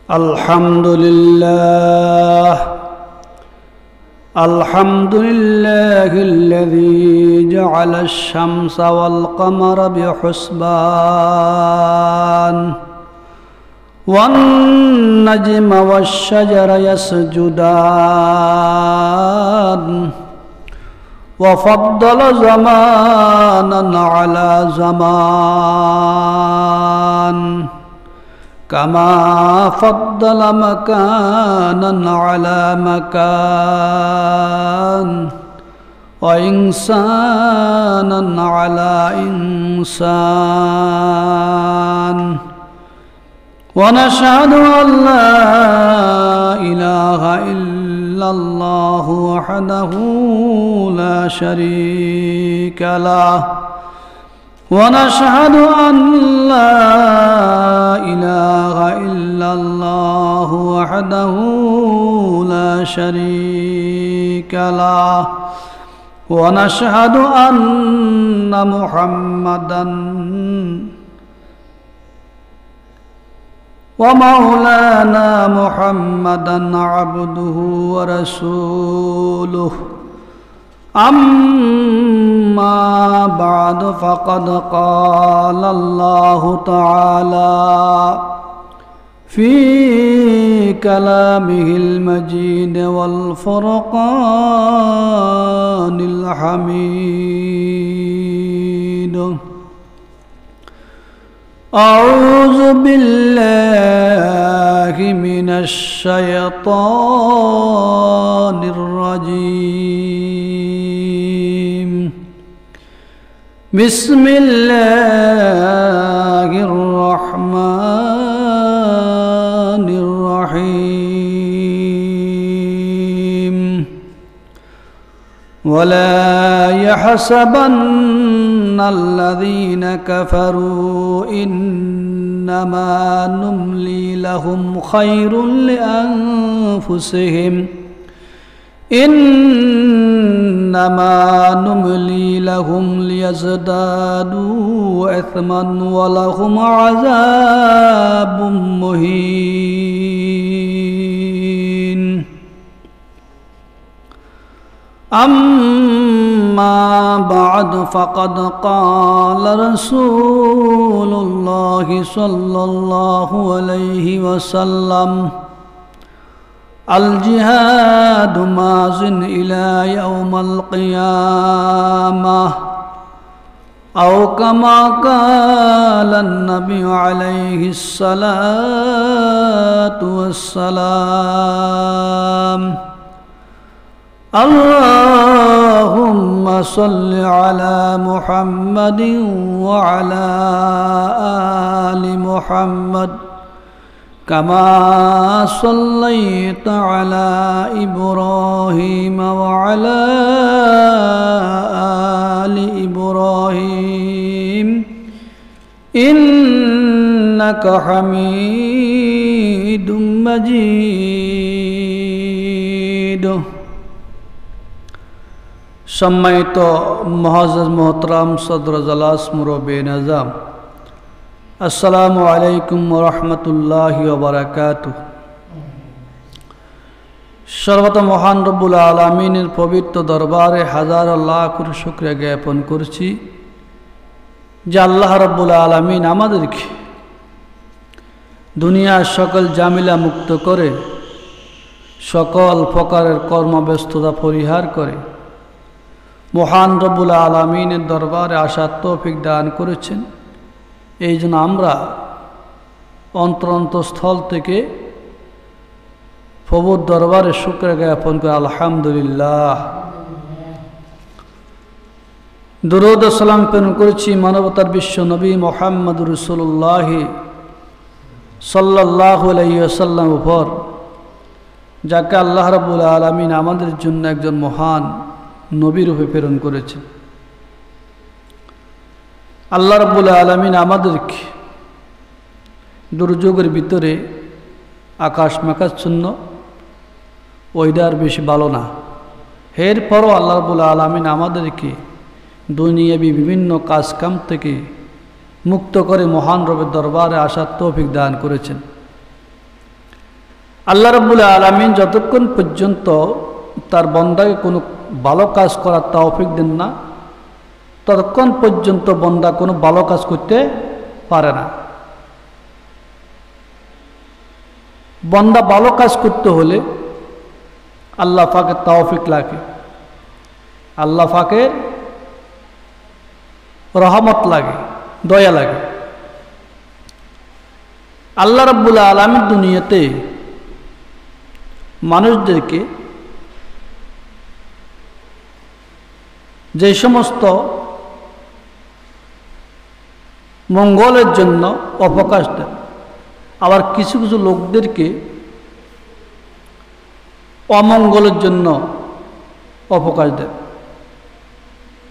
الحمد لله الذي جعل الشمس والقمر بحسبان والنجم والشجر يسجدان وفضل زمانا على زمان كما فضل مكانا على مكان وإنسانا على إنسان ونشهد أن لا إله إلا الله وحده لا شريك له ونشهد أن لا إله إلا الله وحده لا شريك له ونشهد أن محمدا ومولانا محمدا عبده ورسوله أما بعد فقد قال الله تعالى في كلامه المجيد والفرقان الحميد أعوذ بالله من الشيطان الرجيم بسم الله الرحمن الرحيم ولا يحسبن الذين كفروا إنما نملي لهم خير لأنفسهم إنما نملي لهم ليزدادوا إثما ولهم عذاب مهين أما بعد فقد قال رسول الله صلى الله عليه وسلم الجهاد ماضٍ إلى يوم القيامة أو كما قال النبي عليه الصلاة والسلام اللهم صل على محمد وعلى آل محمد كما صليت على إبراهيم وعلى آل إبراهيم إنك حميد مجيد সম্মানিত মুআজ্জাজ মোহতারাম সদর জলাস মুরব্বি নিজাম আসসালামু আলাইকুম ওয়া রাহমাতুল্লাহি ওয়া বারাকাতুহু সর্বত মহান রব্বুল আলামিনের পবিত্র দরবারে হাজার লাখ শুকরিয়া জ্ঞাপন করছি যে আল্লাহ রব্বুল আলামিন আমাদেরকে দুনিয়ার সকল জামিলা মুক্ত করে সকল প্রকারের কর্মব্যস্ততা পরিহার করে মহান রব্বুল আলামিনের দরবারে আসার তৌফিক দান করেছেন। এই জন্য আমরা অন্তরস্থল থেকে প্রভুর দরবারে শুকরিয়া জ্ঞাপন করি আলহামদুলিল্লাহ। দুরূদ ও সালাম প্রেরণ করেছি মানবতার বিশ্ব নবী মুহাম্মদ রাসূলুল্লাহ সাল্লাল্লাহু আলাইহি ওয়াসাল্লাম উপর, যাকে আল্লাহ রাব্বুল আলামিন আমাদের জন্য একজন মহান নবী রূপে প্রেরণ করেছেন। আল্লাহ রাব্বুল আলামিন আমাদেরকে দুর্যোগের ভিতরে আকাশ মেঘাচ্ছন্ন ওয়েদার বেশি ভালো না, এরপরও আল্লাহ রাব্বুল আলামিন আমাদেরকে দুনিয়াবি বিভিন্ন কাজকাম থেকে মুক্ত করে মহান রবের দরবারে আসার তৌফিক দান করেছেন। আল্লাহ রাব্বুল আলামিন যতক্ষণ পর্যন্ত তার বান্দাকে কোনো ভালো কাজ করার তৌফিক দেন না, ততক্ষণ পর্যন্ত বান্দা কোনো ভালো কাজ করতে পারে না। বান্দা ভালো কাজ করতে হলে আল্লাহ পাকের তৌফিক লাগে, আল্লাহ পাকের রহমত লাগে, দয়া লাগে। আল্লাহ রাব্বুল আলামিন দুনিয়াতে মানুষদেরকে যে সমস্ত মঙ্গলের জন্য অবকাশ দেন, আবার কিছু কিছু লোকদেরকে অমঙ্গলের জন্য অবকাশ দেন।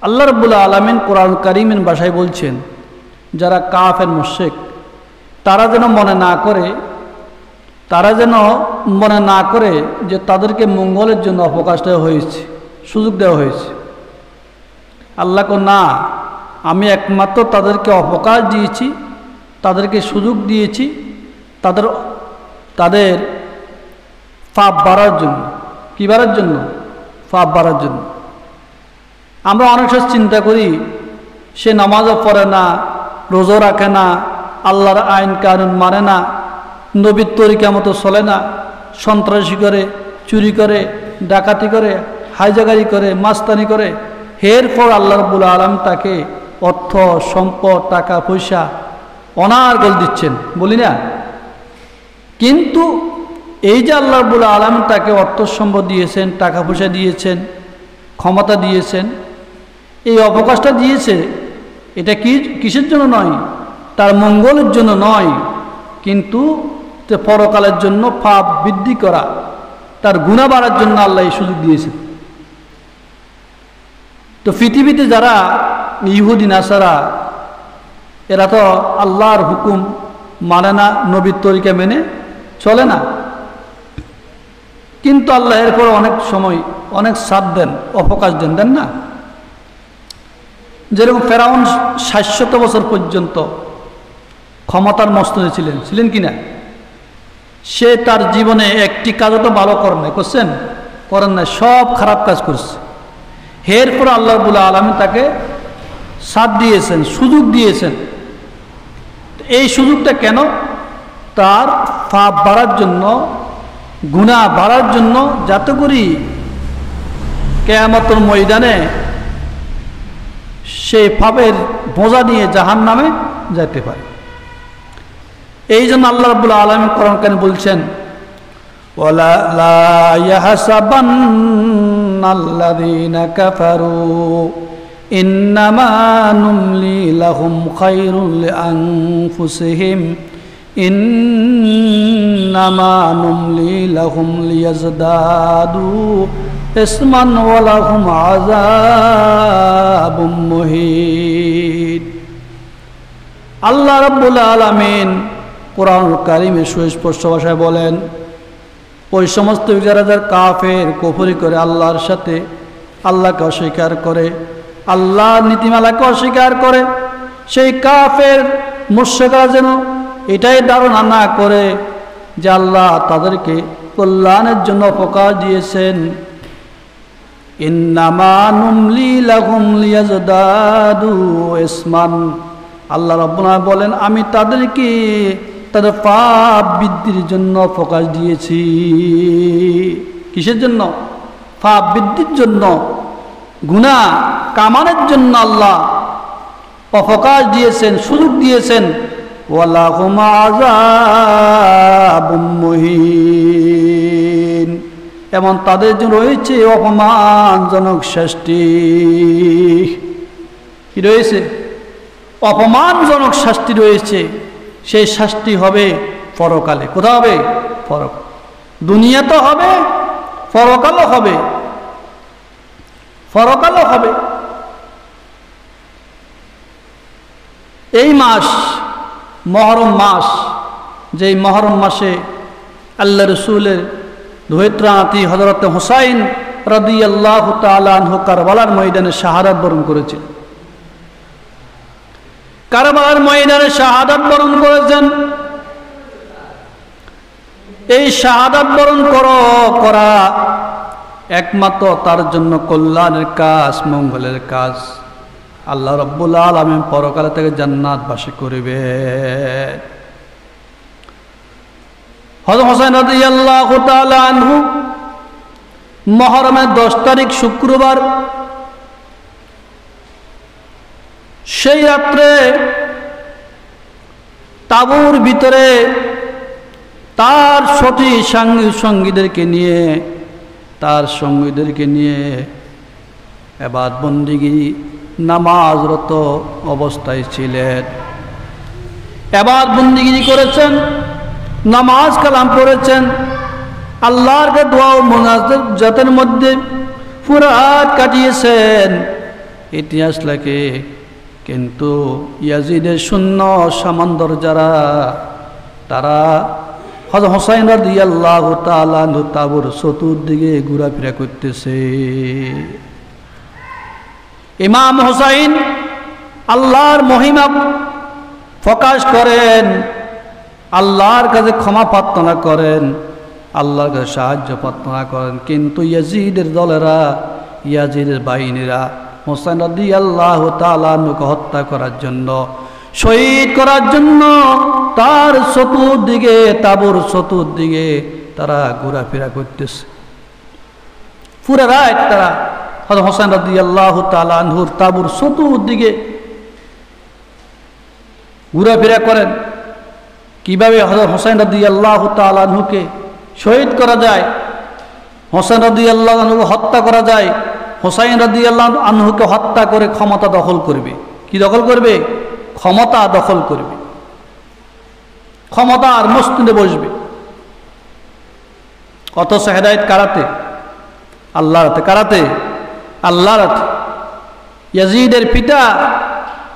আল্লাহ রাব্বুল আলামিন কোরআন কারীমের ভাষায় বলছেন, যারা কাফের মুশরিক তারা যেন মনে না করে যে তাদেরকে মঙ্গলের জন্য অবকাশ দেওয়া হয়েছে, সুযোগ দেওয়া হয়েছে। আল্লাহ কো না, আমি একমাত্র তাদেরকে অবকাশ দিয়েছি, তাদেরকে সুযোগ দিয়েছি তাদের পাপ বাড়ার জন্য। কি বাড়ার জন্য? পাপ বাড়ার জন্য। আমরা অনেক সময় চিন্তা করি সে নামাজও পড়ে না, রোজা রাখে না, আল্লাহর আইন কানুন মানে না, নবীর তরিকা মতো চলে না, সন্ত্রাসী করে, চুরি করে, ডাকাতি করে, হাইজাগারি করে, মাস্তানি করে। এরপর আল্লাহ রাব্বুল আলামিন তাকে অর্থ সম্পদ টাকা পয়সা অনার্গল দিচ্ছেন, বলি না? কিন্তু এই যে আল্লাহ রাব্বুল আলামিন তাকে অর্থ সম্পদ দিয়েছেন, টাকা পয়সা দিয়েছেন, ক্ষমতা দিয়েছেন, এই অবকাশটা দিয়েছে, এটা কিসের জন্য নয়? তার মঙ্গলের জন্য নয়, কিন্তু পরকালের জন্য পাপ বৃদ্ধি করা, তার গুনাহ বাড়ার জন্য আল্লাহ এই সুযোগ দিয়েছেন। তো পৃথিবীতে যারা ইহুদি নাসারা, এরা তো আল্লাহর হুকুম মানে না, নবীর তরিকা মেনে চলে না, কিন্তু আল্লাহ এরপর অনেক সময় অনেক সাথ দেন, অবকাশ দেন না? যেরকম ফেরাউন 700 বছর পর্যন্ত ক্ষমতার মস্তদে ছিলেন কিনা? সে তার জীবনে একটি কাজও তো ভালো করেন নাই, সব খারাপ কাজ করছে। এরপর আল্লাহ রাব্বুল আলামিন তাকে সাথ দিয়েছেন, সুযোগ দিয়েছেন। এই সুযোগটা কেন? তার পাপ বাড়ার জন্য, গুনাহ বাড়ার জন্য, যাতে করি কিয়ামতের ময়দানে সেই পাপের বোঝা নিয়ে জাহান্নামে যেতে পারে। এই জন্য আল্লাহ রাব্বুল আলামিন কোরআন কারীমে বলছেন, ওয়ালা লা ইয়াহসাবান্নাল্লাযীনা কাফারু ইন্নামা নুমলি লাহুম খায়রুল লিআনফুসিহিম ইন্নামা নুমলি লাহুম লিয়াজদাদু ইসমান ওয়া লাহুম আযাবুম মুহিন। আল্লাহ রাব্বুল আলামিন কোরআনুল কারীমে সুস্পষ্ট ভাষায় বলেন, ওই সমস্ত যারা কাফের, কুফরি করে, আল্লাহর সাথে আল্লাহকে অস্বীকার করে, আল্লাহর নীতিমালাকে অস্বীকার করে, সেই কাফের মুশরিকরা যেন এটাই ধারণা না করে যে আল্লাহ তাদেরকে কল্যাণের জন্য অবকাশ দিয়েছেন। ইন্নামা নুমলি লাহুম লিয়াজদাদু ইসমান, আল্লাহ রাব্বুল আলামিন বলেন, আমি তাদেরকে তাদের পাপ বৃদ্ধির জন্য অবকাশ দিয়েছি। কিসের জন্য? পাপ বৃদ্ধির জন্য, গুনাহ কামানোর জন্য আল্লাহ অবকাশ দিয়েছেন, সুযোগ দিয়েছেন। ওয়ালাহুম আযাবুম মুহিন, এমন তাদের জন্য রয়েছে অপমানজনক শাস্তি। কি রয়েছে? অপমানজনক শাস্তি রয়েছে। সেই শাস্তি হবে পরকালে। কোথায় হবে? পরকাল। দুনিয়াতে হবে, পরকালও হবে, পরকালও হবে। এই মাস মহরম মাস, যেই মহরম মাসে আল্লাহ রসুলের ধৈত্রানাতি হযরত হুসাইন রাদিয়াল্লাহু তাআলা আনহু কারবালার ময়দানে শাহাদাত বরণ করেছেন। কারবালার ময়দানে শাহাদাত বরণ করেছেন। এই শাহাদাত বরণ করা একমাত্র তার জন্য কল্যাণের কাজ, মঙ্গলের কাজ। আল্লাহ রাব্বুল আলামিন পরকালে থেকে জান্নাতবাসী করবে। হযরত হোসেন রাদিয়াল্লাহু তাআলা আনহু মুহররমের 10 তারিখ শুক্রবার, সেই রাত্রে তাঁবুর ভিতরে তার সঙ্গীদেরকে নিয়ে ইবাদত বন্দেগী নামাজরত অবস্থায় ছিলেন। ইবাদত বন্দেগী করেছেন, নামাজ কালাম পড়েছেন, আল্লাহর কাছে দোয়া ও মুনাজাতের মধ্যে পুরা রাত কাটিয়েছেন। ইতিহাস লেখে কিন্তু ইয়াজিদের শূন্য সামন্দর যারা, তারা হযরত হোসেন রাদিয়াল্লাহু তাআলা আনহু তাঁবুর চতুর্দিকে ঘোরাফেরা করতেছে। ইমাম হোসাইন আল্লাহর মহিমা প্রকাশ করেন, আল্লাহর কাছে ক্ষমা প্রার্থনা করেন, আল্লাহর কাছে সাহায্য প্রার্থনা করেন। কিন্তু ইয়াজিদের দলেরা, ইয়াজিদের বাহিনীরা হোসেন রাদিয়াল্লাহু তাআলা আনহুকে হত্যা করার জন্য, শহীদ করার জন্য তার চতুর্দিকে, তাঁবুর চতুর্দিকে তারা ঘোরাফেরা করতেছে। পুরা রাত তারা হযরত হোসেন রাদিয়াল্লাহু তাআলা আনহুর তাঁবুর চতুর্দিকে ঘোরাফেরা করেন। কিভাবে হযরত হোসেন রাদিয়াল্লাহু তাআলা আনহুকে শহীদ করা যায়, হোসেন রাদিয়াল্লাহু আনহুকে হত্যা করা যায়। হোসেন রাদিয়াল্লাহু আনহুকে হত্যা করে ক্ষমতা দখল করবে। কি দখল করবে? ক্ষমতা দখল করবে, ক্ষমতার মসনদে বসবে। অথচ হেদায়েত কারাতে? আল্লাহর হাতে। কারাতে? আল্লাহর হাতে। ইয়াজিদের পিতা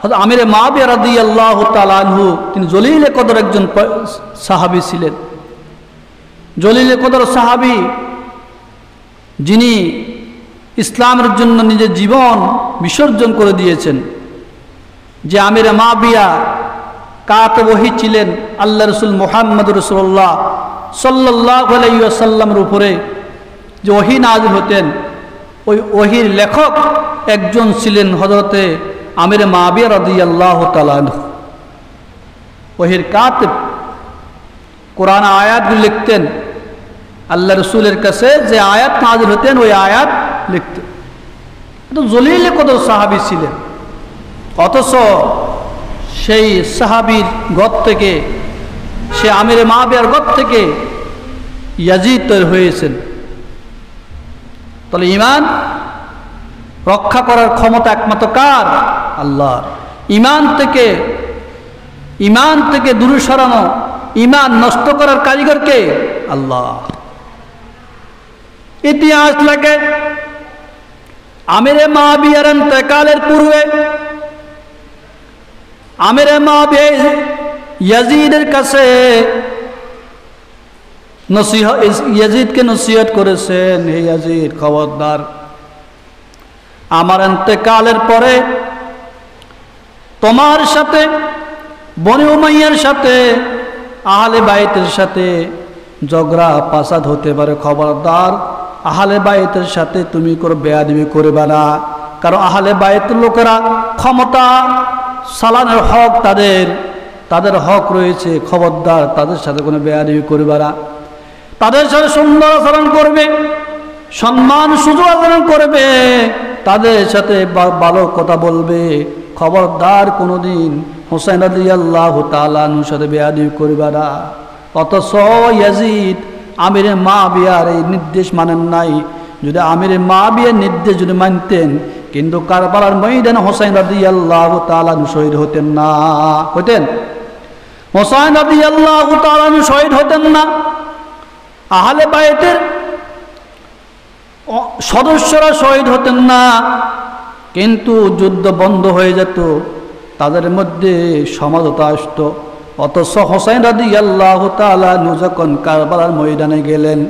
হযরত আমির মুআবিয়া রাদিয়াল্লাহু তাআলা আনহু, তিনি জলিলে কদর একজন সাহাবী ছিলেন। জলিলে কদর সাহাবী, যিনি ইসলামের জন্য নিজের জীবন বিসর্জন করে দিয়েছেন। যে আমির মুআবিয়া কাতিব ওহী ছিলেন, আল্লাহ রাসূল মুহাম্মদুর রাসূলুল্লাহ সাল্লাল্লাহু আলাইহি ওয়াসাল্লামের উপরে যে ওহী নাযিল হতেন, ওই ওহীর লেখক একজন ছিলেন হযরতে আমির মুআবিয়া রাদিয়াল্লাহু তাআলা আনহু। ওহীর কাতিব, কোরআন আয়াতগুলো লিখতেন, আল্লাহ রাসূলের কাছে যে আয়াত নাযিল হতেন ওই আয়াত লিখতেন। তো জলিলে কদর সাহাবী ছিলেন। অথচ সেই সাহাবীর ঘর থেকে, সে আমির মুআবিয়ার ঘর থেকে ইয়াজিদ তৈরি হয়েছেন। তাহলে ঈমান রক্ষা করার ক্ষমতা একমাত্র কার? আল্লাহ। ঈমান থেকে দূরে সরানো, ঈমান নষ্ট করার কারিগর কে? আল্লাহ। ইতিহাস লাগে আমির মুআবিয়ার ইন্তেকালের পূর্বে আমির মুআবিয়া ইয়াজিদের কাছে ইয়াজিদকে নসিহত করেছেন, হে ইয়াজিদ, খবরদার, আমার ইন্তেকালের পরে তোমার সাথে, বনি উমাইয়ার সাথে, আহলে বাইতের সাথে ঝগড়া ফাসাদ হতে পারে। খবরদার, আহলে বাইতের সাথে তুমি কোনো বেয়াদবি করবে না। কারণ আহলে বাইতের লোকেরা ক্ষমতা সালানের হক তাদের হক রয়েছে। খবরদার, তাদের সাথে কোনো বেয়াদবি করবে না। তাদের সাথে সুন্দর আচরণ করবে, সম্মান সুযোগ আচরণ করবে, তাদের সাথে ভালো কথা বলবে। খবরদার, কোনোদিন হোসেন রাদিয়াল্লাহু তাআলা আনহুর সাথে বেয়াদবি করবে না। অথচ ইয়াজিদ আমির মুআবিয়ার এই নির্দেশ মানেন নাই। যদি আমির মুআবিয়ার নির্দেশ যদি মানতেন, কিন্তু কারবালার ময়দানে হোসেন রাদিয়াল্লাহু তাআলা আনহু শহীদ হতেন না। হতেন? হোসেন রাদিয়াল্লাহু তাআলা আনহু শহীদ হতেন না। আহলে বাইতের সদস্যরা শহীদ হতেন না, কিন্তু যুদ্ধ বন্ধ হয়ে যেত, তাদের মধ্যে সমঝোতা আসত। অথচ হোসেন রাদিয়াল্লাহু তাআলা আনহু যখন কারবালার ময়দানে গেলেন,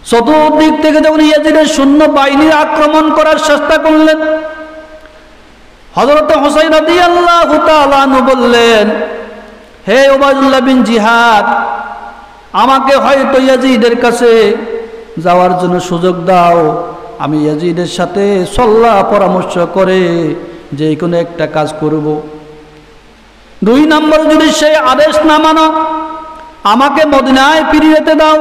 চতুর্দিক থেকে যখন ইয়াজিদের সৈন্য বাহিনীর আক্রমণ করার চেষ্টা করলেন, হযরত হোসেন রাদিয়াল্লাহু তাআলা আনহু বললেন, হে উবাইদুল্লাহ বিন জিহাদ, আমাকে হয়তো ইয়াজিদের কাছে যাওয়ার জন্য সুযোগ দাও, আমি ইয়াজিদের সাথে সল্লাহ পরামর্শ করে যে কোনো একটা কাজ করব। 2 নম্বর, যদি সেই আদেশ না মানো আমাকে মদিনায় ফিরে যেতে দাও,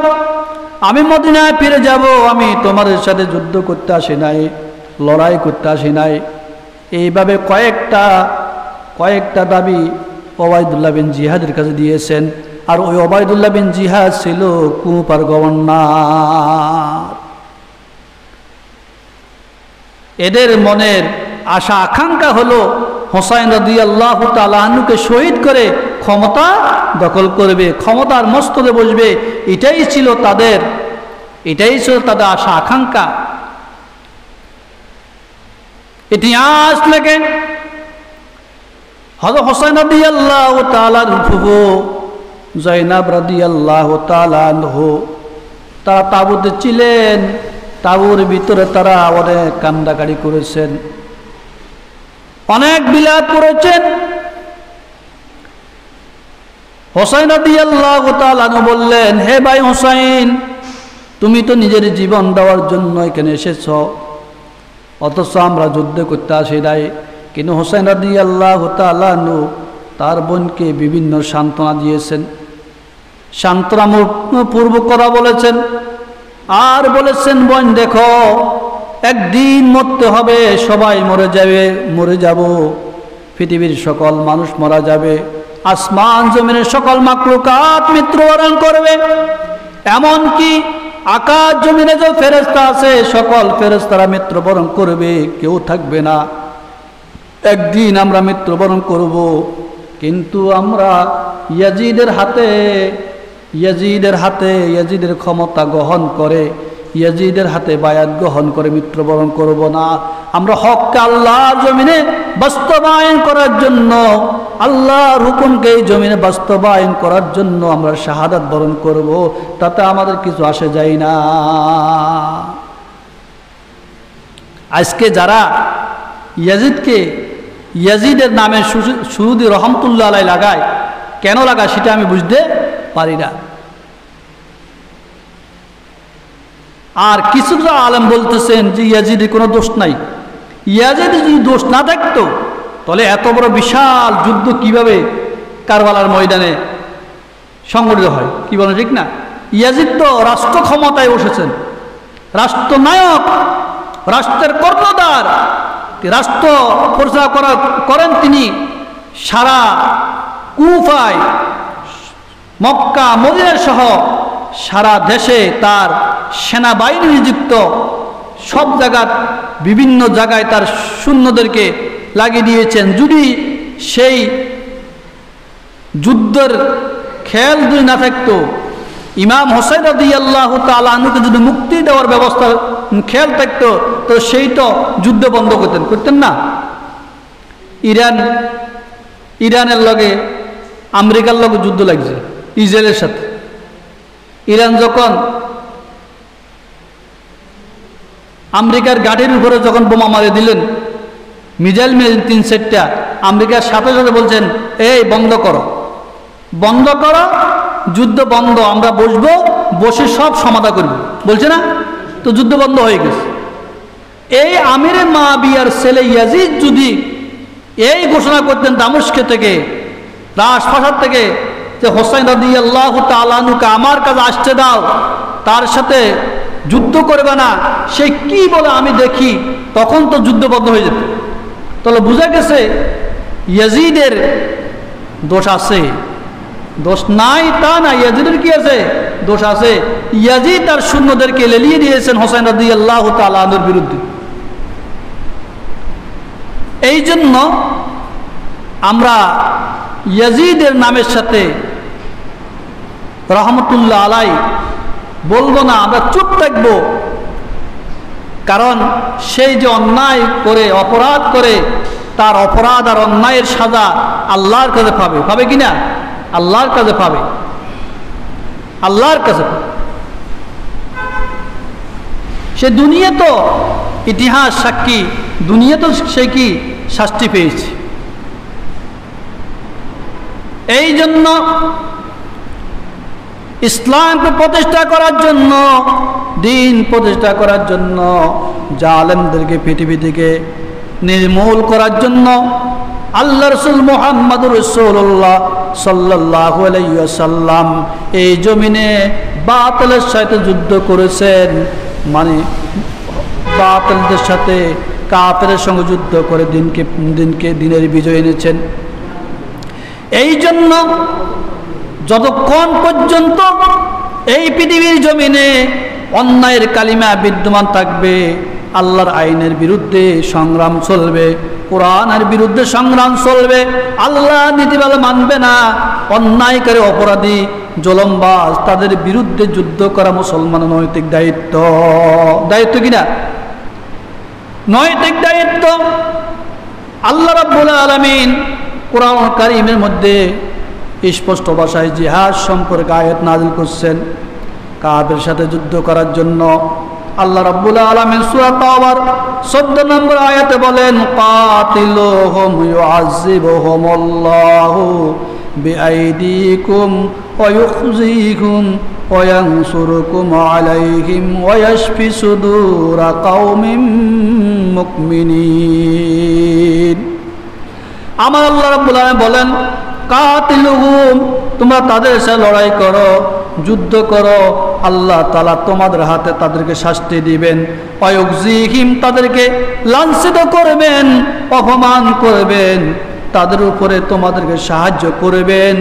আমি মদিনায় ফিরে যাব। আমি তোমাদের সাথে যুদ্ধ করতে আসি নাই, লড়াই করতে আসি নাই। এইভাবে কয়েকটা দাবি ওবায়দুল্লাহ বিন জিহাদের কাছে দিয়েছেন। আর ওই ওবায়দুল্লাহ বিন জিহাদ ছিল কুফার গভর্নর। এদের মনের আশা আকাঙ্ক্ষা হলো হোসাইন রাদিয়াল্লাহু তাআলা আনহুকে শহীদ করে ক্ষমতা দখল করবে, ক্ষমতার মস্তদে বসবে। এটাই ছিল তাদের আশা আকাঙ্ক্ষা। ইতিহাস লেখে হযরত হোসাইন রাদিয়াল্লাহু তাআলার ফুফু যায়নাব রাদিয়াল্লাহু তাআলা আনহু তারা তাঁবুতে ছিলেন। তাঁবুর ভিতরে তারা অনেক কান্দাকাটি করেছেন, অনেক বিলাপ করেছেন। হোসাইন রাদিয়াল্লাহু তাআলা আনহু বললেন, হে ভাই হোসাইন, তুমি তো নিজের জীবন দেওয়ার জন্য এখানে এসেছ, অথচ আমরা যুদ্ধ করতে আসি নাই। কিন্তু হোসাইন রাদিয়াল্লাহু তাআলা আনহু তার বোনকে বিভিন্ন সান্ত্বনা দিয়েছেন, সান্ত্বনাপূর্বক কথা বলেছেন। আর বলেছেন, বোন দেখো, একদিন মরতে হবে, সবাই মরে যাব। পৃথিবীর সকল মানুষ মারা যাবে, আসমান জমিনের সকল মাখলুকাত মৃত্যুবরণ করবে। এমনকি আকাশ জমিনে যে ফেরেশতা আছে সকল ফেরেশতারা মৃত্যুবরণ করবে, কেউ থাকবে না। একদিন আমরা মৃত্যুবরণ করব। কিন্তু আমরা ইয়াজিদের ইয়াজিদের ক্ষমতা গ্রহণ করে, ইয়াজিদের হাতে বায়াত গ্রহণ করে মৃত্যুবরণ করব না। আমরা হককে আল্লাহর জমিনে বাস্তবায়ন করার জন্য, আল্লাহর হুকুমকে এই জমিনে বাস্তবায়ন করার জন্য আমরা শাহাদাত বরণ করব। তাতে আমাদের কিছু আসে যায় না। আজকে যারা ইয়াজিদের নামে সুরুদি রহমতুল্লাহ আলাই লাগায়, কেন লাগায় সেটা আমি বুঝতে পারি না। আর কিছু আলেম বলতেছেন যে ইয়াজিদের কোনো দোষ নাই। ইয়াজিদের যদি দোষ না থাকতো তাহলে এত বড় বিশাল যুদ্ধ কিভাবে কারবালার ময়দানে সংগঠিত হয়? কি বলেন, ঠিক না? ইয়াজিদ তো রাষ্ট্র ক্ষমতায় বসেছেন, রাষ্ট্রনায়ক, রাষ্ট্রের কর্ণধার, রাষ্ট্র পরিচালনা করেন তিনি। সারা কুফায়, মক্কা, মদিনা সহ সারা দেশে তার সেনাবাহিনী নিযুক্ত। সব বিভিন্ন জায়গায় তার সৈন্যদেরকে লাগিয়ে দিয়েছেন। যদি সেই যুদ্ধের খেয়াল যদি না থাকতো, ইমাম হোসাইন রাদিয়াল্লাহু তাআলা আনহুকে যদি মুক্তি দেওয়ার ব্যবস্থা খেয়াল থাকতো, তো সেই তো যুদ্ধ বন্ধ করতেন না। ইরানের লগে আমেরিকার লগে যুদ্ধ লাগছে, ইসরায়েলের সাথে। ইরান যখন আমেরিকার গাড়ির উপরে যখন বোমা মারে দিলেন, মিসাইল মেরেছেন 3-4টা, আমেরিকার সাথে সাথে বলছেন, এই বন্ধ করো, যুদ্ধ বন্ধ, আমরা বসে সব সমাধান করব, বলছে না? তো যুদ্ধ বন্ধ হয়ে গেছে। এই আমিরে মুআবিয়ার ছেলে ইয়াজিদ যদি এই ঘোষণা করতেন দামেস্ক থেকে, রাজপ্রাসাদ থেকে, যে হোসাইন রাদিয়াল্লাহু তাআলা আনহুকে আমার কাছে আসতে দাও, তার সাথে যুদ্ধ করবে না, সে কি বলে আমি দেখি, তখন তো যুদ্ধ বন্ধ হয়ে যেত। তাহলে বোঝা গেছে ইয়াজিদের দোষ আছে, দোষ নাই তা না। ইয়াজিদের কি আছে? দোষ আছে। ইয়াজিদ তার সৈন্যদেরকে লেলিয়ে দিয়েছেন হোসাইন রাদিয়াল্লাহু তাআলা আনহুর বিরুদ্ধে। এই জন্য আমরা ইয়াজিদের নামের সাথে রহমতুল্লাহ আলাই বলবো না, আমরা চুপ থাকবো। কারণ সেই যে অন্যায় করে, অপরাধ করে, তার অপরাধ আর অন্যায়ের সাজা আল্লাহর কাছে পাবে কিনা? আল্লাহর কাছে পাবে, আল্লাহর কাছে পাবে। সে দুনিয়া তো ইতিহাস সাক্ষী, দুনিয়া তো সে কি শাস্তি পেয়েছে। এই জন্য ইসলামকে প্রতিষ্ঠা করার জন্য, দিন প্রতিষ্ঠা করার জন্য, জালেমদেরকে পৃথিবী থেকে নির্মূল করার জন্য আল্লাহ রাসূল মুহাম্মদুর রাসূলুল্লাহ সাল্লাল্লাহু আলাইহি ওয়াসাল্লাম এই জমিনে বাতিলের সাথে যুদ্ধ করেছেন। মানে বাতিলদের সাথে কাফেরের সঙ্গে যুদ্ধ করে দিনের বিজয় এনেছেন। এই জন্য যতক্ষণ পর্যন্ত এই পৃথিবীর জমিনে অন্যায়ের কালিমা বিদ্যমান থাকবে, আল্লাহর আইনের বিরুদ্ধে সংগ্রাম চলবে, কোরআনের বিরুদ্ধে সংগ্রাম চলবে। আল্লাহ নীতিমালা মানবে না, অন্যায়কারী অপরাধী জুলুমবাজ তাদের বিরুদ্ধে যুদ্ধ করা মুসলমানের নৈতিক দায়িত্ব। দায়িত্ব কিনা? নৈতিক দায়িত্ব। আল্লাহ রাব্বুল আলামিন কোরআন কারীমের মধ্যে স্পষ্ট ভাষায় জিহাদ সম্পর্কে আয়াত নাযিল করছেন। কাফেরের সাথে যুদ্ধ করার জন্য আল্লাহ রাব্বুল আলামিন সূরা তাওবার 14 নম্বর আয়াতে বলেন, কাতিলুহুম ইউআযিবুহুমুল্লাহু বিআইদিকুম ওয়া ইউখজিকুম ওয়া ইয়ানসুরুকুম আলাইহিম ওয়া ইয়াশফি সুদুরা কওমিন মুমিনিন। আমার আল্লাহ রাব্বুল আলামিন বলেন, কাতিলুহুম, তোমরা তাদের সাথে লড়াই করো, যুদ্ধ করো, আল্লাহ তাআলা তোমাদের হাতে তাদেরকে শাস্তি দিবেন। ওয়ায়ুখজিহিম, তাদেরকে লাঞ্ছিত করবেন, অপমান করবেন, তাদের উপরে তোমাদেরকে সাহায্য করবেন।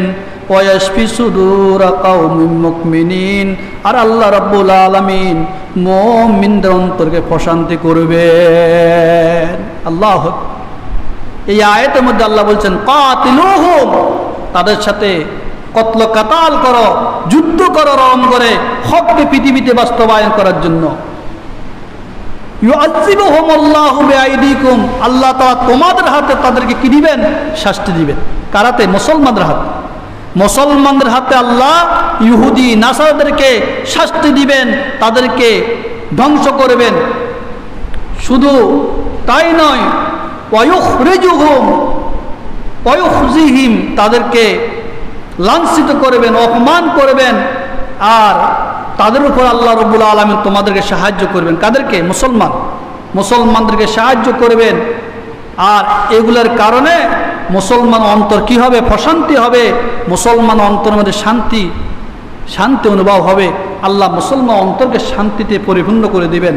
ওয়ায়াশফি সুদুরা কওমিন মুমিনিন, আর আল্লাহ রাব্বুল আলামিন মুমিনদের অন্তরকে প্রশান্তি করবেন। আল্লাহ, এই আয়াতের মধ্যে আল্লাহ বলছেন কাতিলুহুম, তাদের সাথে কতল কাতাল করো, যুদ্ধ করো রম করে হককে পৃথিবীতে বাস্তবায়ন করার জন্য। ইউআযিবুহুমুল্লাহু বিআইদিকুম, আল্লাহ তাআলা তোমাদের হাতে তাদেরকে কি দিবেন? শাস্তি দিবেন। কারাতে? মুসলমানদের হাতে। মুসলমানদের হাতে আল্লাহ ইহুদি নাসারাদেরকে শাস্তি দিবেন, তাদেরকে ধ্বংস করবেন। শুধু তাই নয়, ওয়ায়ুখরিজুহুম ওয়ায়ুখজিহিম, তাদেরকে লাঞ্ছিত করবেন, অপমান করবেন, আর তাদের উপর আল্লাহ রাব্বুল আলামিন তোমাদেরকে সাহায্য করবেন। কাদেরকে? মুসলমানদেরকে সাহায্য করবেন। আর এগুলোর কারণে মুসলমান অন্তর কি হবে? প্রশান্তি হবে। মুসলমান অন্তরের মধ্যে শান্তি অনুভব হবে। আল্লাহ মুসলমান অন্তরকে শান্তিতে পরিপূর্ণ করে দিবেন।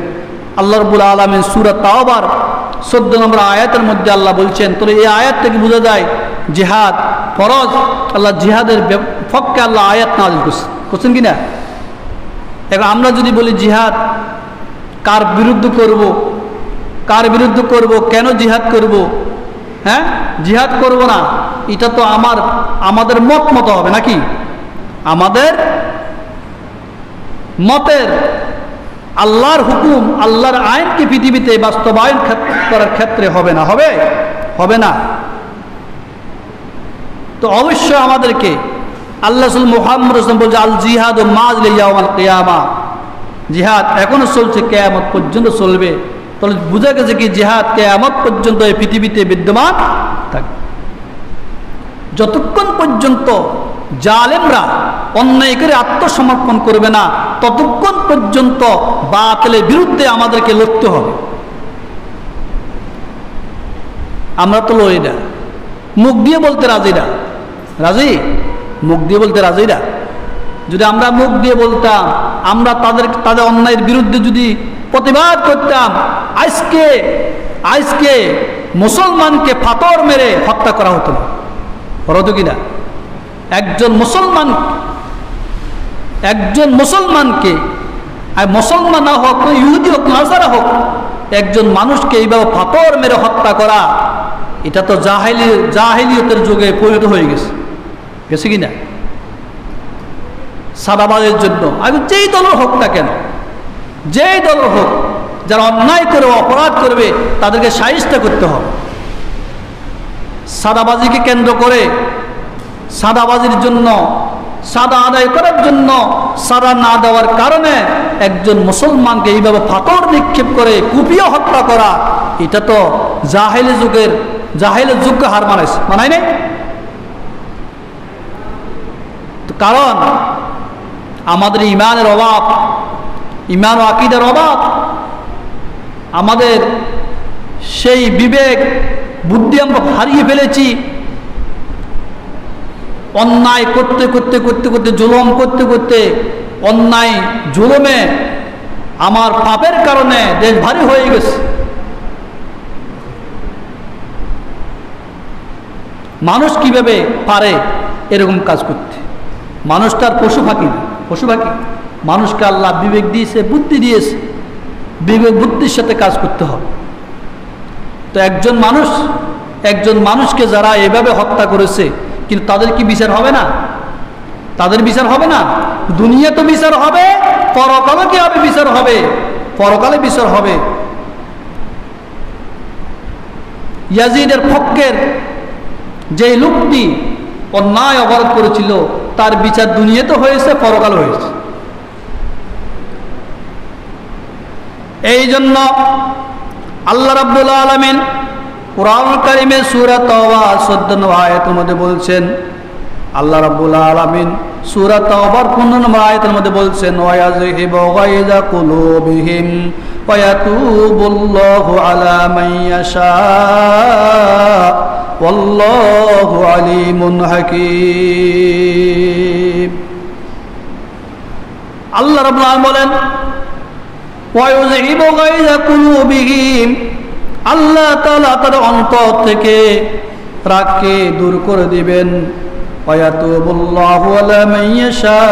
আল্লাহ রাব্বুল আলামিন সূরা তাওবার 14 নম্বর আয়াতের মধ্যে আল্লাহ বলছেন, তাহলে এই আয়াত থেকে বোঝা যায় জিহাদ ফরজ। আল্লাহ জিহাদের পক্ষে আল্লাহ আয়াত নাযিল করছেন কিনা? এখন আমরা যদি বলি জিহাদ কার বিরুদ্ধে করব, কেন জিহাদ করব? হ্যাঁ, জিহাদ করব না, এটা তো আমাদের মত হবে নাকি? আমাদের মতের আল্লাহর হুকুম, আল্লাহর আইনকে পৃথিবীতে বাস্তবায়ন করার ক্ষেত্রে হবে না। তো অবশ্যই আমাদেরকে আল্লাহ রাসূল মুহাম্মদ রাসূল বলছে, আল জিহাদু মাযলি ইয়াউমাল কিয়ামা, জিহাদ এখনো চলছে, কিয়ামত পর্যন্ত চলবে। তাহলে বোঝা গেছে কি জিহাদ কিয়ামত পর্যন্ত এই পৃথিবীতে বিদ্যমান থাকবে। যতক্ষণ পর্যন্ত জালেমরা অন্যায় করে আত্মসমর্পণ করবে না, ততক্ষণ পর্যন্ত বাতিলের বিরুদ্ধে আমাদেরকে লড়তে হবে। আমরা তো লড়ি না, মুখ দিয়ে বলতে রাজি না। যদি আমরা মুখ দিয়ে বলতাম, আমরা তাদের অন্যায়ের বিরুদ্ধে যদি প্রতিবাদ করতাম, আজকে মুসলমানকে পাথর মেরে হত্যা করা হতো না, হতো কিনা? একজন মুসলমানকে, আর মুসলমান না হোক, ইহুদি হোক, নাসারা হোক, একজন মানুষকে এইভাবে পাথর মেরে হত্যা করা, এটা তো জাহেলিয়তের যুগে পরিণত হয়ে গেছে কিনা? সাদাবাদের জন্য আর যেই দলের হোক না কেন, যেই দলের হোক, যারা অন্যায় করে অপরাধ করবে তাদেরকে শায়েস্তা করতে হবে। সাদাবাজিকে কেন্দ্র করে, সাদাবাজির জন্য, সাদা আদায় করার জন্য সাদা না দেওয়ার কারণে একজন মুসলমানকে এইভাবে পাথর নিক্ষেপ করে কুপিয়ে হত্যা করা, এটা তো জাহেলের যুগকে হার মানায় নাই। কারণ আমাদের ইমানের অভাব, ইমান ও আকীদার অভাব, আমাদের সেই বিবেক বুদ্ধি আমরা হারিয়ে ফেলেছি। অন্যায় করতে করতে করতে করতে, জুলুম করতে করতে, অন্যায় জুলুমে আমার পাপের কারণে দেশ ভারী হয়ে গেছে। মানুষ কিভাবে পারে এরকম কাজ করতে? মানুষটার পশু পাখি না, পশু পাখি। মানুষকে আল্লাহ বিবেক দিয়েছে, বুদ্ধি দিয়েছে, বিবেক বুদ্ধির সাথে কাজ করতে হবে। তো একজন মানুষকে যারা এভাবে হত্যা করেছে, কিন্তু তাদের কি বিচার হবে না? তাদের বিচার হবে না? দুনিয়া তো বিচার হবে, পরকালে কি হবে? বিচার হবে, পরকালে বিচার হবে। ইয়াজিদের পক্ষের যে লোকটি অন্যায় অপরাধ করেছিল, তার বিচার দুনিয়াতে হয়েছে, পরকালে হয়েছে। এই জন্য আল্লাহ রাব্বুল আলামিন কুরআন কারীমের সূরা তাওবা 14 নম্বর আয়াতের মধ্যে বলছেন, আল্লাহ রাব্বুল আলামিন সূরা তাওবার 15 নম্বর আয়াতের মধ্যে বলছেন, ওয়ায়াযহিবু গায়যা কুলুবিহিম ওয়া ইয়াতুবুল্লাহু আলা মান ইয়াশা ওয়াল্লাহু আলিমুন হাকীম। আল্লাহ রাব্বুল আলামিন বলেন, ওয়ায়াযহিবু গায়যা কুলুবিহিম, আল্লাহ তাআলা তাদের অন্তর থেকে রাগকে দূর করে দিবেন। ওয়ায়াতুবুল্লাহু আলা মান ইয়াশা,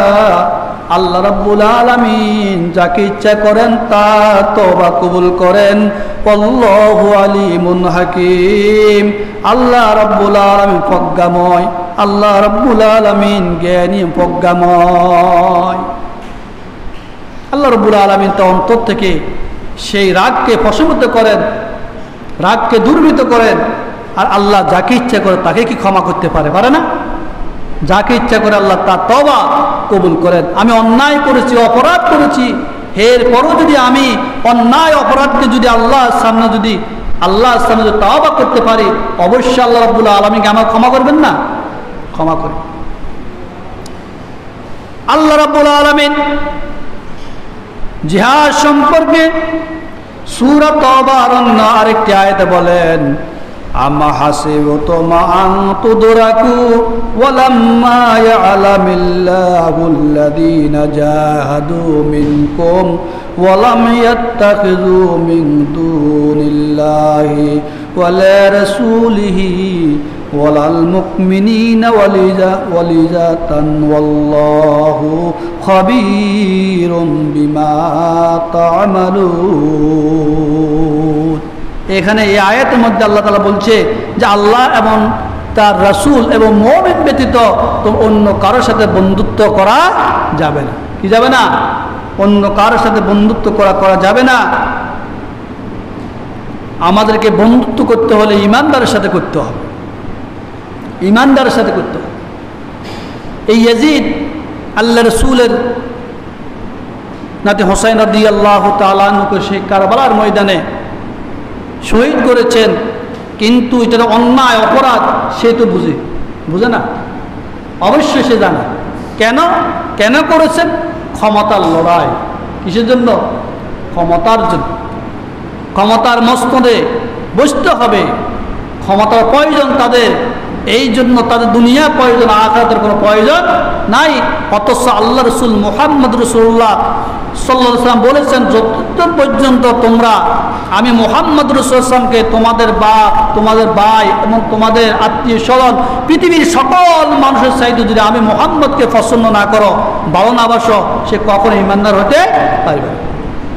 আল্লাহ রাব্বুল আলামিন যাকে ইচ্ছা করেন তার তওবা কবুল করেন। আল্লাহু আলিমুন হাকীম, আল্লাহ রাব্বুল আলামিন প্রজ্ঞাময়, আল্লাহ রাব্বুল আলামিন জ্ঞানী প্রজ্ঞাময়। আল্লাহ রাব্বুল আলামিন তার অন্তর থেকে সেই রাগকে প্রশমিত করেন, রাগকে দূরীভূত করেন। আর আল্লাহ যাকে ইচ্ছা করে তাকে কি ক্ষমা করতে পারে? পারে না? যাকে ইচ্ছা করে আল্লাহ তার তওবা কবুল করেন। আমি অন্যায় করেছি, অপরাধ করেছি, এরপরও যদি আমি অন্যায় অপরাধকে যদি আল্লাহর সামনে যদি তওবা করতে পারি, অবশ্যই আল্লাহ রাব্বুল আলামিনকে আমার ক্ষমা করবেন না? ক্ষমা করে। আল্লাহ রাব্বুল আলামিন জিহাদ সম্পর্কে সূরা তাওবার অন্য আরেকটি আয়াতে বলেন, আম্মা হাসিবতুম আন তুদরাকু ওয়ালাম্মা ইয়ালামিল্লাহুল্লাযীনা জাহাদু মিনকুম ওয়ালাম ইয়াত্তাখিযু মিন দুনিল্লাহি ওয়ালা রাসূলিহি ওয়ালাল মুমিনিনা ওয়ালিজাতান ওয়াল্লাহু খাবীরুম বিমা তা'মালুন। এখানে এই আয়াতের মধ্যে আল্লাহ তাআলা বলছে যে আল্লাহ এবং তার রাসূল এবং মুমিন ব্যতীত তো অন্য কারোর সাথে বন্ধুত্ব করা যাবে না। কি যাবে না? অন্য কারোর সাথে বন্ধুত্ব করা যাবে না। আমাদেরকে বন্ধুত্ব করতে হলে ঈমানদারের সাথে করতে হবে, ঈমানদারের সাথে করতে হবে। এই ইয়াজিদ আল্লাহ রাসূলের নাতি হোসাইন রাদিয়াল্লাহু তাআলা আনহুকে সেই কারবালার ময়দানে শহীদ করেছেন, কিন্তু এটা অন্যায় অপরাধ সে তো বুঝে না, অবশ্যই সে জানে। কেন করেছেন? ক্ষমতার লড়াই। কিসের জন্য? ক্ষমতার জন্য। ক্ষমতার মসনদে বসতে হবে, ক্ষমতার প্রয়োজন তাদের, এই জন্য তাদের দুনিয়া প্রয়োজন, আখিরাতের কোনো প্রয়োজন নাই। অথচ আল্লাহ রাসূল মুহাম্মদ রাসূলুল্লাহ সাল্লাল্লাহু আলাইহি ওয়াসাল্লাম বলেছেন, যতক্ষণ পর্যন্ত তোমরা আমি মুহাম্মদ রাসূলুল্লাহ সাল্লামকে তোমাদের বাপ, তোমাদের ভাই এবং তোমাদের আত্মীয় স্বজন, পৃথিবীর সকল মানুষের চাইতে যদি আমি মুহাম্মদকে পছন্দ না করো, ভালো না বাসো, সে কখনো ঈমানদার হতে পারবে না।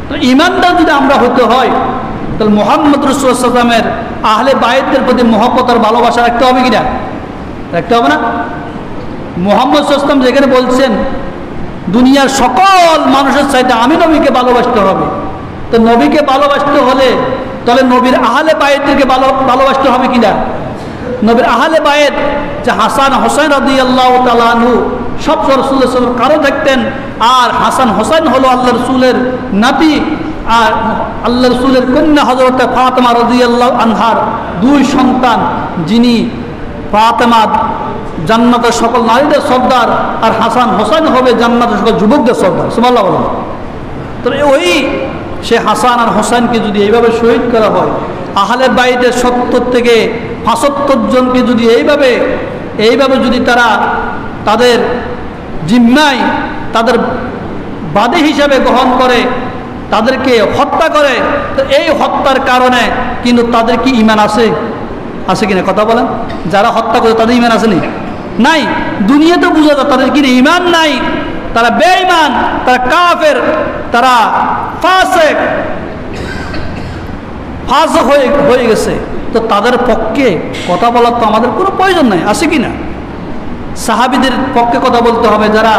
তো ঈমানদার যদি আমরা হতে হয়, তাহলে মুহাম্মদ রাসূলুল্লাহ সাল্লাল্লাহু আলাইহি ওয়াসাল্লামের আহলে বাইতের প্রতি মহব্বত আর ভালোবাসা রাখতে হবে কিনা? রাখতে হবে না? মুহাম্মদ সাল্লাল্লাহু আলাইহি ওয়াসাল্লাম যেখানে বলছেন দুনিয়ার সকল মানুষের চাইতে আমি নবীকে ভালোবাসতে হবে, তো নবীকে ভালোবাসতে হলে তাহলে নবীর আহলে বাইতদেরকে ভালোবাসতে হবে কিনা? নবীর আহলে বাইত যে হাসান হোসেন রাদিয়াল্লাহু তাআলা আনহু সব রাসূলুল্লাহ সাল্লাল্লাহু আলাইহি ওয়াসাল্লাম কারো থাকতেন, আর হাসান হোসেন হলো আল্লাহ রাসূলের নাতি, আর আল্লাহ রাসূলের কন্যা হযরত ফাতেমা রাদিয়াল্লাহু আনহার দুই সন্তান, যিনি ফাতেমা জান্নাতের সকল নারীদের সর্দার, আর হাসান হোসেন হবে জান্নাতের সকল যুবকদের সর্দার। সুবহানাল্লাহ বলেন। তো ওই সে হাসান আর হোসেনকে যদি এইভাবে শহীদ করা হয়, আহলে বাইতের 70 থেকে 75 জনকে যদি এইভাবে যদি তারা তাদের জিম্মায় তাদের বাদী হিসাবে গ্রহণ করে, তাদেরকে হত্যা করে, তো এই হত্যার কারণে কিন্তু তাদের কি ঈমান আছে কিনা কথা বলেন? যারা হত্যা করে তাদের ঈমান আছে নাই? দুনিয়াতে বোঝা যায় তাদের কি ঈমান নাই, তারা বেঈমান, তারা কাফের, তারা ফাসিক হয়ে গেছে। তো তাদের পক্ষে কথা বলার তো আমাদের কোনো প্রয়োজন নাই, আছে কি না? সাহাবীদের পক্ষে কথা বলতে হবে যারা,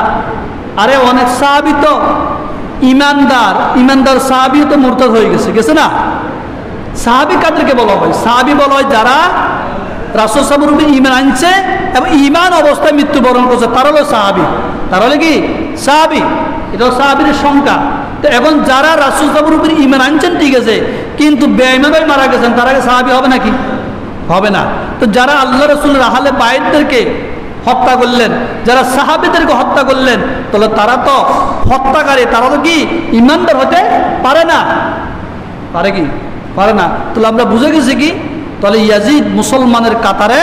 আরে অনেক সাহাবী তো ইমানদার সাহাবীও তো মুরতাদ হয়ে গেছে না? সাহাবী কাদেরকে বলা হয়? সাহাবী বলা হয় যারা রাসূল সাল্লাল্লাহু আলাইহি ওয়াসাল্লাম ঈমান আনছে এবং ঈমান অবস্থায় মৃত্যুবরণ করছে, তারা হলো সাহাবী। তারা হলো কি সাহাবী? এটা সাহাবীর সংখ্যা। তো এখন যারা রাসূল সাল্লাল্লাহু আলাইহি ওয়াসাল্লাম ঈমান আনছেন ঠিক আছে, কিন্তু বেঈমান হয়ে মারা গেছেন, তারা কি সাহাবী হবে নাকি? হবে না। তো যারা আল্লাহ রাসূলের আহলে বাইতদেরকে হত্যা করলেন, যারা সাহাবীদেরকে হত্যা করলেন, তাহলে তারা তো হত্যাকারী, তারা তো কি ঈমানদার হতে পারে না? পারে কি? পারে না। তাহলে আমরা বুঝে গেছি কি, তাহলে ইয়াজিদ মুসলমানের কাতারে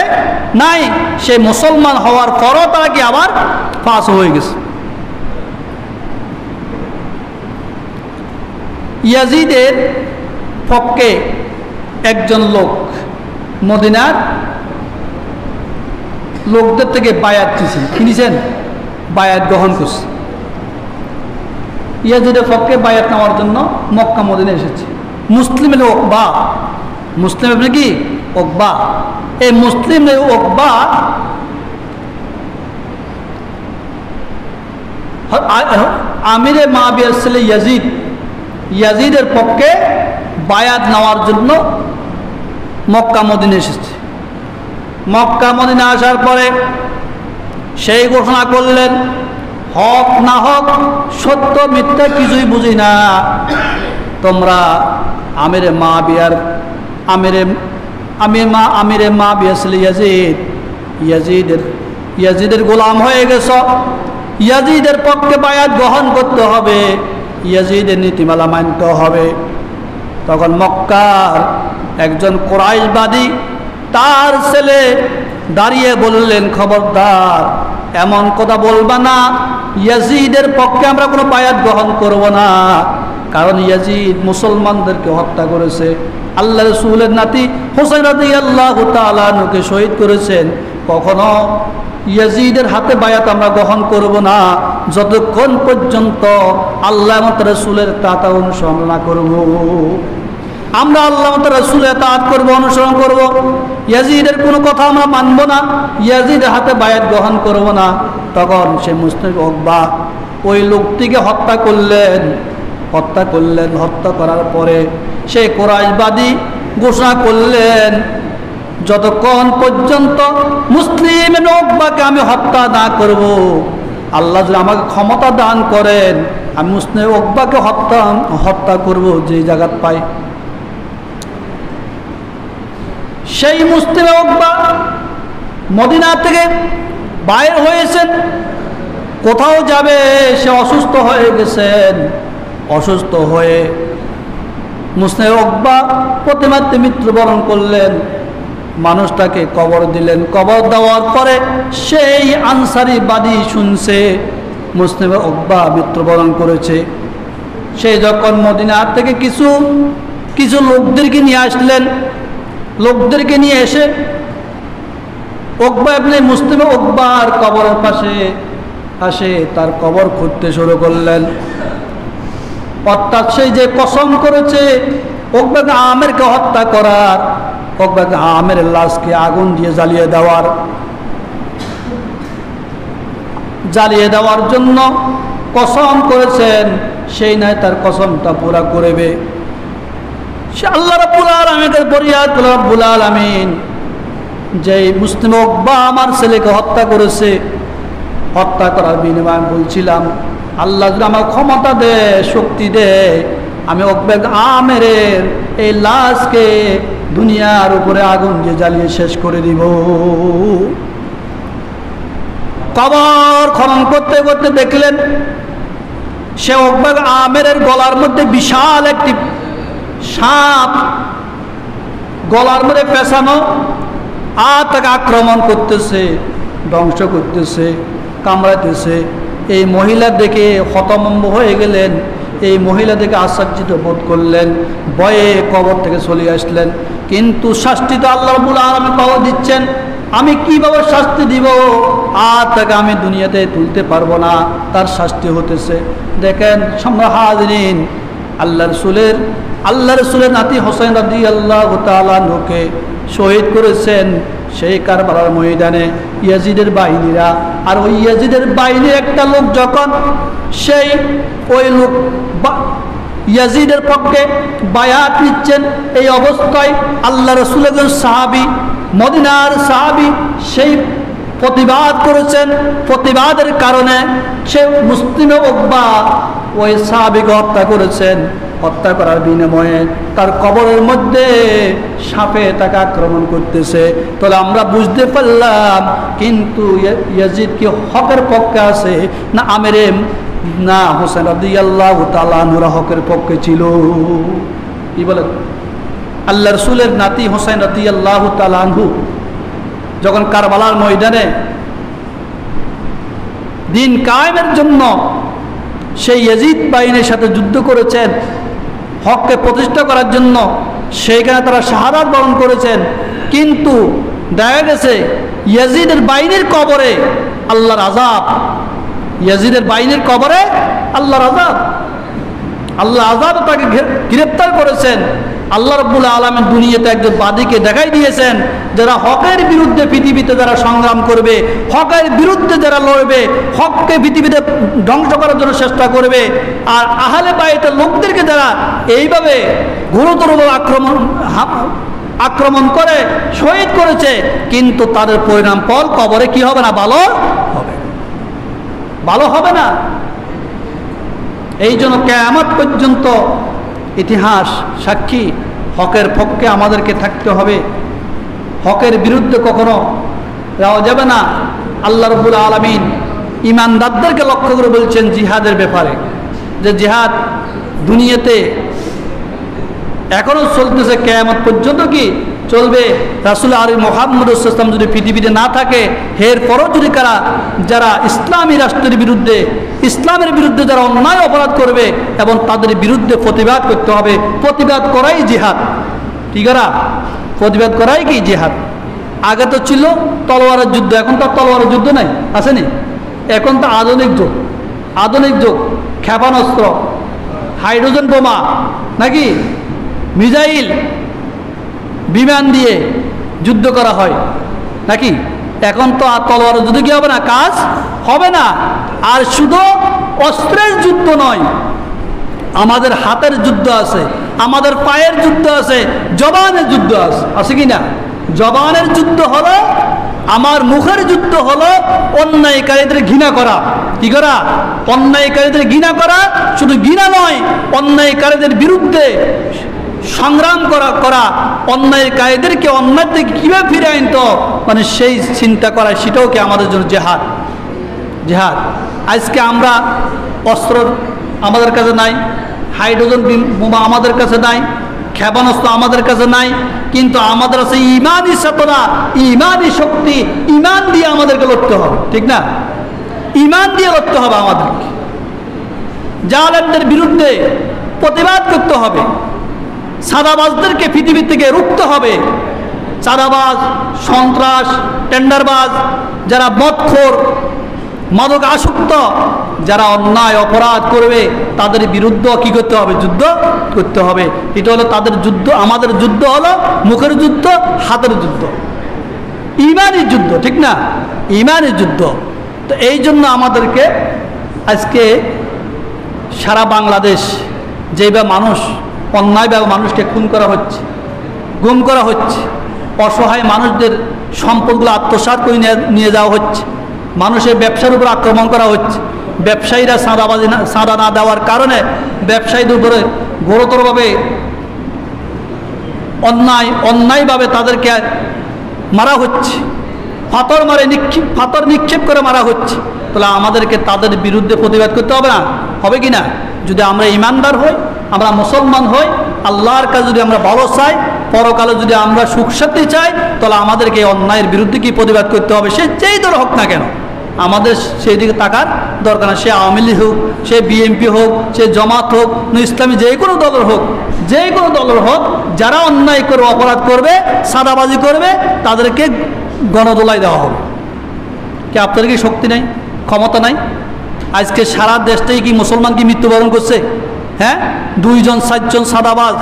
নাই, সেই মুসলমান হওয়ার পরও তারা কি আবার ফাঁস হয়ে গেছে। ইয়াজিদের পক্ষে একজন লোক মদিনার লোকদের থেকে বায়াত দিয়েছেন, কিনেছেন, বায়াত গ্রহণ করছে। ইয়াজিদের পক্ষে বায়াত নেওয়ার জন্য মক্কা মদিনা এসেছে। মুসলিম ওকবা, মুসলিম আপনি কি ওকবা, এই মুসলিম ওকবা আমিরে মাবিয়ার ছেলে ইয়াজিদের পক্ষে বায়াত নেওয়ার জন্য মক্কা মদিনা এসেছে। মক্কা মদিনা আসার পরে সেই ঘোষণা করলেন, হক না হক, সত্য মিথ্যা কিছুই বুঝি না, তোমরা আমিরে মাবিয়া ছেলে ইয়াজিদের গোলাম হয়ে গেছ, ইয়াজিদের পক্ষে বায়াত গ্রহণ করতে হবে, ইয়াজিদের নীতিমালা মানতে হবে। তখন মক্কার একজন কুরাইশবাদী তার ছেলে দাঁড়িয়ে বললেন, খবরদার এমন কথা বলবা না, ইয়াজিদের পক্ষে আমরা কোনো বায়াত গ্রহণ করব না, কারণ ইয়াজিদ মুসলমানদেরকে হত্যা করেছে, আল্লাহ রাসূলের নাতি হোসেন রাদিয়াল্লাহু তাআলা আনহুকে শহীদ করেছেন। কখনো ইয়াজিদের হাতে বায়াত আমরা গ্রহণ করব না যতক্ষণ পর্যন্ত আল্লাহ এবং তার রাসূলের তাআত অনুসরণ না করব। আমরা আল্লাহ এবং তার রাসূলের তাআত করব, অনুসরণ করব, ইয়াজিদের কোনো কথা আমরা মানব না, ইয়াজিদের হাতে বায়াত গ্রহণ করব না। তখন সে মুসলিম ওকবা ওই লোকটিকে হত্যা করলেন। হত্যা করার পরে সেই কুরাইশবাদী ঘোষণা করলেন, যতক্ষণ পর্যন্ত মুসলিম ওকবাকে আমি হত্যা না করব, আল্লাহ যদি আমাকে ক্ষমতা দান করেন, আমি মুসলিম ওকবাকে হত্যা করব যে জায়গা পাই। সেই মুসলিম ওকবা মদিনা থেকে বাইর হয়েছেন, কোথাও যাবে, সে অসুস্থ হয়ে গেছেন। অসুস্থ হয়ে মুসলিম ওকবা প্রতিমাত্রে মৃত্যুবরণ করলেন। মানুষটাকে কবর দিলেন। কবর দেওয়ার পরে সেই আনসারীবাদী শুনছে মুসলিম ওকবা মৃত্যুবরণ করেছে। সে যখন মদিনা থেকে কিছু লোকদেরকে নিয়ে আসলেন, লোকদেরকে নিয়ে এসে ওকবা ইবনে মুসলিম ওকবার কবরের পাশে আসে তার কবর খুঁড়তে শুরু করলেন। অর্থাৎ সেই যে কসম করেছে ওকবা আমেরকে হত্যা করার, ওকবা আমের লাশকে আগুন দিয়ে জ্বালিয়ে দেওয়ার জন্য কসম করেছেন, সেই নাই তার কসমটা পুরা করবে। সে আল্লাহ রাব্বুল আলামিনের ফরিয়াদ রব্বুল আলামিন যে মুসলিম ওকবা আমার ছেলেকে হত্যা করেছে, হত্যা করার বিনিময়ে বলছিলাম, আল্লাহ যদি আমার ক্ষমতা দেয়, শক্তি দেয়, আমি ওকবা আমেরের এই লাশকে দুনিয়ার উপরে আগুন দিয়ে জ্বালিয়ে শেষ করে দিব। কবর খনন করতে করতে দেখলেন সে উকবা আমেরের গলার মধ্যে বিশাল একটি সাপ গলার মধ্যে পেঁচানো, আর তাকে আক্রমণ করতেছে, ধ্বংস করতেছে, কামড়াতেছে। এই মহিলা দেখে হতভম্ব হয়ে গেলেন, এই মহিলা দেখে আশ্চর্যিত বোধ করলেন, ভয়ে কবর থেকে চলে আসলেন। কিন্তু শাস্তি তো আল্লাহ রাব্বুল আলামিন কবর দিচ্ছেন, আমি কিভাবে শাস্তি দিব, আর তাকে আমি দুনিয়াতে তুলতে পারবো না, তার শাস্তি হতেছে। দেখেন সম্মানিত হাজিরিন, আল্লাহ রসুলের নাতি হোসেন রাদিয়াল্লাহু তাআলা আনহুকে শহীদ করেছেন সেই কারবালার ময়দানে ইয়াজিদের বাহিনীরা। আর ওই ইয়াজিদের বাহিনীর একটা লোক যখন ওই লোক ইয়াজিদের পক্ষে বায়াত নিচ্ছেন, এই অবস্থায় আল্লাহ রসুলের সাহাবী, মদিনার সাহাবী সেই প্রতিবাদ করেছেন। প্রতিবাদের কারণে সে মুসলিম উকবা ওই সাহাবীকে হত্যা করেছেন। হত্যা করার বিনিময়ে তার কবরের মধ্যে সাপে তাকে আক্রমণ করতেছে। তাহলে আমরা বুঝতে পারলাম কিন্তু ইয়াজিদ কি হকের পক্ষে আছে না আমেরে না হোসেন রাদিয়াল্লাহু তাআলা আনহুর হকের পক্ষে ছিল? কি বলেন? আল্লাহ রসুলের নাতি হোসেন রাদিয়াল্লাহু তাআলা আনহু যখন কারবালার ময়দানে দিন কায়েমের জন্য সেই ইয়াজিদ বাহিনীর সাথে যুদ্ধ করেছেন, হককে প্রতিষ্ঠা করার জন্য সেইখানে তারা শাহাদাত বরণ করেছেন। কিন্তু দেখা গেছে ইয়াজিদের বাহিনীর কবরে আল্লাহর আযাব, ইয়াজিদের বাহিনীর কবরে আল্লাহর আযাব, আল্লাহ আযাব তাকে গ্রেফতার করেছেন। আল্লাহ রাব্বুল আলামিন দুনিয়াতে একজন বাদীকে দেখাই দিয়েছেন, যারা হকের বিরুদ্ধে পৃথিবীতে যারা সংগ্রাম করবে, হকের বিরুদ্ধে যারা লড়বে, হককে পৃথিবীতে ধ্বংস করার জন্য চেষ্টা করবে, আর আহলে বাইতের লোকদেরকে যারা এইভাবে গুরুতরভাবে আক্রমণ করে শহীদ করেছে, কিন্তু তাদের পরিণাম ফল কবরে কি হবে না? ভালো হবে, ভালো হবে না। এই জন্য কিয়ামত পর্যন্ত ইতিহাস সাক্ষী, হকের পক্ষে আমাদেরকে থাকতে হবে, হকের বিরুদ্ধে কখনো যাওয়া যাবে না। আল্লাহ রাব্বুল আলামিন ঈমানদারদেরকে লক্ষ্য করে বলছেন জিহাদের ব্যাপারে, যে জিহাদ দুনিয়াতে এখনো চলতেছে, কিয়ামত পর্যন্ত কি চলবে। রাসূল আরবি মুহাম্মদ সাল্লাল্লাহু আলাইহি ওয়াসাল্লাম যদি পৃথিবীতে না থাকে, এরপরও যদি যারা ইসলামী রাষ্ট্রের বিরুদ্ধে, ইসলামের বিরুদ্ধে যারা অন্যায় অপরাধ করবে এবং তাদের বিরুদ্ধে প্রতিবাদ করতে হবে। প্রতিবাদ করাই জিহাদ, ঠিক আছে? প্রতিবাদ করাই কি জিহাদ। আগে তো ছিল তলোয়ারের যুদ্ধ, এখন তো তলোয়ারের যুদ্ধ নাই, আসেনি? এখন তো আধুনিক যুগ, আধুনিক যুগ, ক্ষেপণাস্ত্র, হাইড্রোজেন বোমা, নাকি মিসাইল, বিমান দিয়ে যুদ্ধ করা হয়, নাকি? এখন তো আর তলোয়ারের যুদ্ধ কি হবে না, কাজ হবে না। আর শুধু অস্ত্রের যুদ্ধ নয়, আমাদের হাতের যুদ্ধ আছে, আমাদের পায়ের যুদ্ধ আছে, জবানের যুদ্ধ আছে কি না? জবানের যুদ্ধ হলো, আমার মুখের যুদ্ধ হলো অন্যায়কারীদের ঘৃণা করা। কি করা? অন্যায়কারীদের ঘৃণা করা। শুধু ঘৃণা নয়, অন্যায়কারীদের বিরুদ্ধে সংগ্রাম করা, অন্যায়কারীদেরকে অন্যায় থেকে কীভাবে ফিরে আনতো মানে সেই চিন্তা করা, সেটাও কি আমাদের জন্য জিহাদ। জিহাদ। আজকে আমরা অস্ত্র আমাদের কাছে নাই, হাইড্রোজেন বোমা আমাদের কাছে নাই, ক্ষেপণাস্ত্র আমাদের কাছে নাই, কিন্তু আমাদের আছে ইমানি চেতনা, ইমানি শক্তি। ইমান দিয়ে আমাদেরকে লড়তে হবে, ঠিক না? ইমান দিয়ে লড়তে হবে আমাদেরকে। জালেমদের বিরুদ্ধে প্রতিবাদ করতে হবে, চাঁদাবাজদেরকে পৃথিবী থেকে রুখতে হবে। চাঁদাবাজ, সন্ত্রাস, টেন্ডারবাজ, যারা মদখোর, মাদক আসক্ত, যারা অন্যায় অপরাধ করবে, তাদের বিরুদ্ধে কি করতে হবে? যুদ্ধ করতে হবে। এটা হলো তাদের যুদ্ধ। আমাদের যুদ্ধ হলো মুখের যুদ্ধ, হাতের যুদ্ধ, ইমানের যুদ্ধ, ঠিক না? ইমানের যুদ্ধ। তো এই জন্য আমাদেরকে আজকে সারা বাংলাদেশ যেভাবে মানুষ অন্যায়ভাবে মানুষকে খুন করা হচ্ছে, গুম করা হচ্ছে, অসহায় মানুষদের সম্পদগুলো আত্মসাৎ করে নিয়ে যাওয়া হচ্ছে, মানুষের ব্যবসার উপর আক্রমণ করা হচ্ছে, ব্যবসায়ীরা চাঁদা না দেওয়ার কারণে ব্যবসায়ীদের উপরে গুরুতরভাবে অন্যায়ভাবে তাদেরকে মারা হচ্ছে, পাথর নিক্ষেপ করে মারা হচ্ছে, তাহলে আমাদেরকে তাদের বিরুদ্ধে প্রতিবাদ করতে হবে না? হবে কি না? যদি আমরা ইমানদার হই, আমরা মুসলমান হই, আল্লাহর কাছে যদি আমরা ভালো চাই, পরকালে যদি আমরা সুখ শান্তি চাই, তাহলে আমাদেরকে এই অন্যায়ের বিরুদ্ধে কি প্রতিবাদ করতে হবে? সে যেই দল হোক না কেন, আমাদের সেই দিকে তাকার দরকার না। সে আওয়ামী লীগ হোক, সে বিএনপি হোক, সে জামাত হোক, ইসলামী যে কোনো দলের হোক, যে কোনো দলের হোক, যারা অন্যায় করে অপরাধ করবে, সাদাবাজি করবে, তাদেরকে গণদোলাই দেওয়া হবে। কি আপনাদের কি শক্তি নাই, ক্ষমতা নাই? আজকে সারা দেশটাই কি মুসলমান কি মৃত্যুবরণ করছে? হ্যাঁ, 2 জন 4 জন সাদাবাজ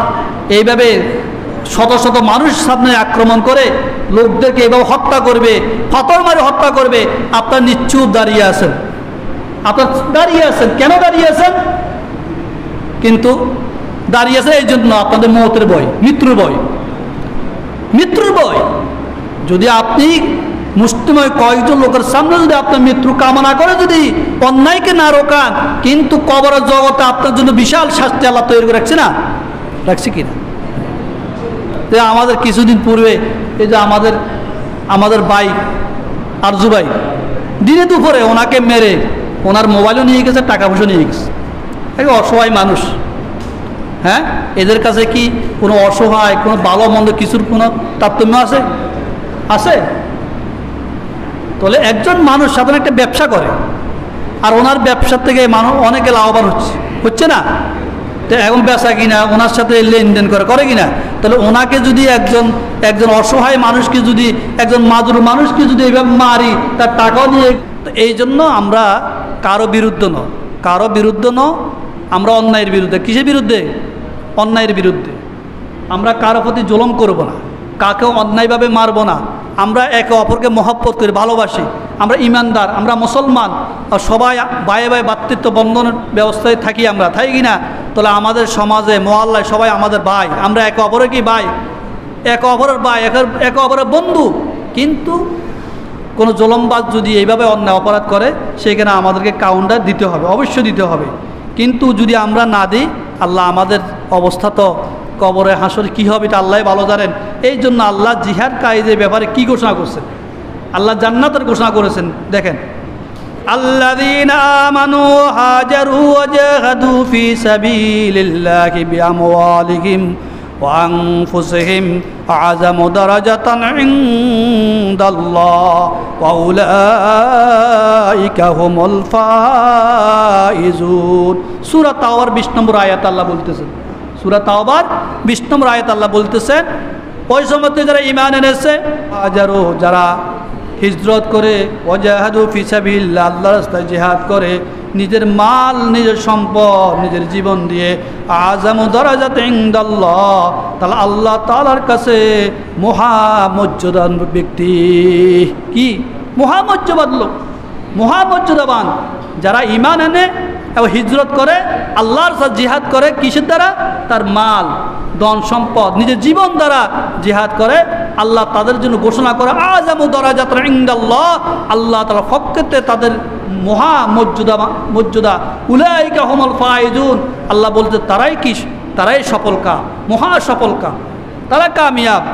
এইভাবে শত শত মানুষ সামনে আক্রমণ করে লোকদেরকে এভাবে হত্যা করবে, পাথর মারে হত্যা করবে, আপনার নিশ্চুপ দাঁড়িয়ে আছেন। আপনার দাঁড়িয়ে আছেন, কেন দাঁড়িয়ে আছেন? কিন্তু দাঁড়িয়ে আছেন এই জন্য আপনাদের মৌতের ভয়, মৃত্যুর ভয়, মৃত্যুর ভয়। যদি আপনি মুষ্টিময় কয়েকজন লোকের সামনে যদি আপনার মৃত্যু কামনা করে যদি অন্যায়কে না রোকান, কিন্তু কবরের জগতে আপনার জন্য বিশাল শাস্তি আল্লাহ তৈরি করে রাখছে না? রাখছে কিনা? যে আমাদের কিছুদিন পূর্বে এই যে আমাদের ভাই আরজু ভাই দিনে দুপুরে ওনাকে মেরে ওনার মোবাইলও নিয়ে গেছে, টাকা পয়সা নিয়ে গেছে। অসহায় মানুষ। হ্যাঁ, এদের কাছে কি কোনো অসহায়, কোনো ভালো মন্দ কিছুর কোনো তারতম্য আছে? আছে? তাহলে একজন মানুষ সাধারণ একটা ব্যবসা করে, আর ওনার ব্যবসার থেকে মানুষ অনেকে লাভবান হচ্ছে না? তো এখন বেচা কিনা ওনার সাথে লেনদেন করে কিনা? তাহলে ওনাকে যদি একজন অসহায় মানুষকে যদি, একজন মাজুর মানুষকে যদি এইভাবে মারি, তার টাকাও নিয়ে, এই জন্য আমরা কারো বিরুদ্ধে ন, আমরা অন্যায়ের বিরুদ্ধে। কিসের বিরুদ্ধে? অন্যায়ের বিরুদ্ধে। আমরা কারো প্রতি জুলুম করব না, কাকেও অন্যায়ভাবে মারব না। আমরা একে অপরকে মহব্বত করি, ভালোবাসি। আমরা ইমানদার, আমরা মুসলমান, আর সবাই ভাই ভ্রাতৃত্ব বন্ধনের ব্যবস্থায় থাকি, আমরা থাকি কি না? তাহলে আমাদের সমাজে মহল্লায় সবাই আমাদের ভাই, আমরা একে অপরের কি ভাই, একে অপরের ভাই, একে অপরের বন্ধু। কিন্তু কোনো জুলুমবাজ যদি এইভাবে অন্যায় অপরাধ করে, সেখানে আমাদেরকে কাউন্টার দিতে হবে, অবশ্যই দিতে হবে। কিন্তু যদি আমরা না দিই, আল্লাহ আমাদের অবস্থা তো কবরে হাসরে কি হবে এটা আল্লাহ ভালো জানেন। এই জন্য আল্লাহ জিহাদ কায়েদের ব্যাপারে কি ঘোষণা করছেন? আল্লাহ জান্নাতের ঘোষণা করেছেন। দেখেন, আল্লাযীনা আমানু হাজারু ওয়া জাহাদু ফি সাবিলিল্লাহি বিআমওয়ালিহিম ওয়া আনফুসিহিম আ'যামু দারাজাতান ইনদাল্লাহ ওয়া উলাইকা হুমুল ফাইজুন। সূরা তাওবার 20 নম্বর আয়াত আল্লাহ বলতেছেন। সূরা তাওবার 20 নম্বর আয়াত আল্লাহ বলতেছেন, ওই সময়তে যারা ঈমান এনেছে, হাজারো যারা হিজরত করে, ওয়াজাহাদু ফি সাবিলিল্লাহ আল্লাহর রাস্তায় জিহাদ করে, নিজের মাল, নিজের সম্পদ, নিজের জীবন দিয়ে, আযামু দারাজাতিন ইনদাল্লাহ, তাহলে আল্লাহ তাআলার কাছে মহামর্যাদাবান ব্যক্তি। কি মহামর্যাদাবান লোক, মহামর্যাদাবান যারা ঈমান আনে এবং হিজরত করে, আল্লাহর সাথে জিহাদ করে। কিসের দ্বারা? তার মাল, ধন সম্পদ, নিজের জীবন দ্বারা জিহাদ করে। আল্লাহ তাদের জন্য ঘোষণা করে আযামু দারাজাতান ইনদাল্লাহ, আল্লাহ তাআলা পক্ষে তাদের মর্যাদা। উলাইকা হুমুল ফাইজুন, আল্লাহ বলতে তারাই সফলকাম, মহা সফলকাম, তারা কামিয়াব।